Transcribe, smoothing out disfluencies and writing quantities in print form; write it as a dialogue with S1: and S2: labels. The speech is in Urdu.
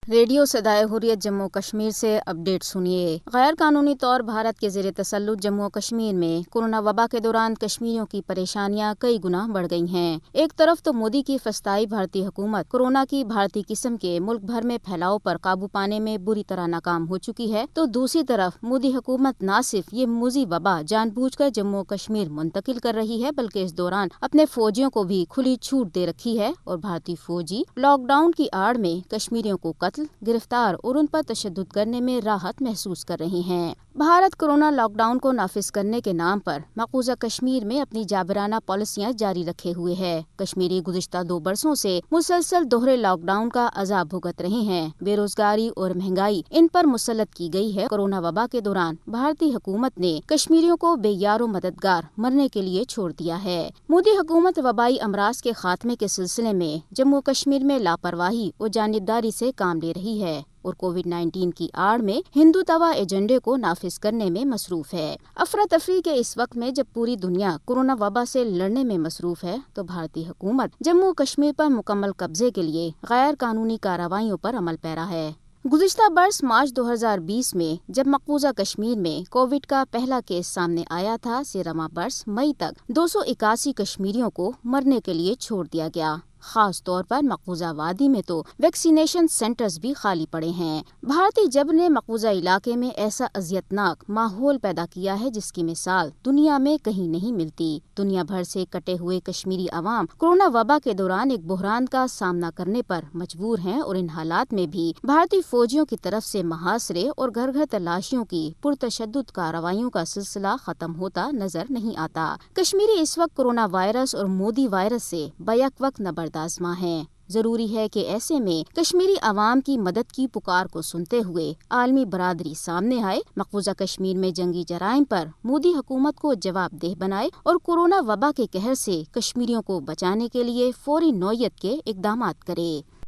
S1: ریڈیو صدائے حریت جموں کشمیر سے اپڈیٹ سنیے۔ غیر قانونی طور بھارت کے زیر تسلط جموں کشمیر میں کورونا وبا کے دوران کشمیریوں کی پریشانیاں کئی گنا بڑھ گئی ہیں۔ ایک طرف تو مودی کی فسطائی بھارتی حکومت کورونا کی بھارتی قسم کے ملک بھر میں پھیلاؤ پر قابو پانے میں بری طرح ناکام ہو چکی ہے، تو دوسری طرف مودی حکومت نہ صرف یہ موذی وبا جان بوجھ کر جموں کشمیر منتقل کر رہی ہے، بلکہ اس دوران اپنے فوجیوں کو بھی کھلی چھوٹ دے رکھی ہے اور بھارتی فوجی لاک ڈاؤن کی آڑ میں کشمیریوں کو قتل، گرفتار اور ان پر تشدد کرنے میں راحت محسوس کر رہی ہیں۔ بھارت کورونا لاک ڈاؤن کو نافذ کرنے کے نام پر مقبوضہ کشمیر میں اپنی جابرانہ پالیسیاں جاری رکھے ہوئے ہے۔ کشمیری گزشتہ 2 برسوں سے مسلسل دوہرے لاک ڈاؤن کا عذاب بھگت رہے ہیں۔ بے روزگاری اور مہنگائی ان پر مسلط کی گئی ہے۔ کورونا وبا کے دوران بھارتی حکومت نے کشمیریوں کو بے یار و مددگار مرنے کے لیے چھوڑ دیا ہے۔ مودی حکومت وبائی امراض کے خاتمے کے سلسلے میں جموں کشمیر میں لاپرواہی اور جانبداری سے کام لے رہی ہے اور کووڈ-19 کی آڑ میں ہندوتوا ایجنڈے کو نافذ کرنے میں مصروف ہے۔ افراتفری کے اس وقت میں جب پوری دنیا کورونا وبا سے لڑنے میں مصروف ہے، تو بھارتی حکومت جموں کشمیر پر مکمل قبضے کے لیے غیر قانونی کارروائیوں پر عمل پیرا ہے۔ گزشتہ برس مارچ 2020 میں جب مقبوضہ کشمیر میں کووڈ کا پہلا کیس سامنے آیا تھا، سے رواں برس مئی تک 281 کشمیریوں کو مرنے کے لیے چھوڑ دیا گیا۔ خاص طور پر مقبوضہ وادی میں تو ویکسینیشن سینٹرز بھی خالی پڑے ہیں۔ بھارتی جبر نے مقبوضہ علاقے میں ایسا اذیتناک ماحول پیدا کیا ہے جس کی مثال دنیا میں کہیں نہیں ملتی۔ دنیا بھر سے کٹے ہوئے کشمیری عوام کورونا وبا کے دوران ایک بحران کا سامنا کرنے پر مجبور ہیں، اور ان حالات میں بھی بھارتی فوجیوں کی طرف سے محاصرے اور گھر گھر تلاشیوں کی پرتشدد کارروائیوں کا سلسلہ ختم ہوتا نظر نہیں آتا۔ کشمیری اس وقت کورونا وائرس اور مودی وائرس سے بیک وقت نبردآزماں ہیں۔ ضروری ہے کہ ایسے میں کشمیری عوام کی مدد کی پکار کو سنتے ہوئے عالمی برادری سامنے آئے، مقبوضہ کشمیر میں جنگی جرائم پر مودی حکومت کو جواب دہ بنائے اور کورونا وبا کے قہر سے کشمیریوں کو بچانے کے لیے فوری نوعیت کے اقدامات کرے۔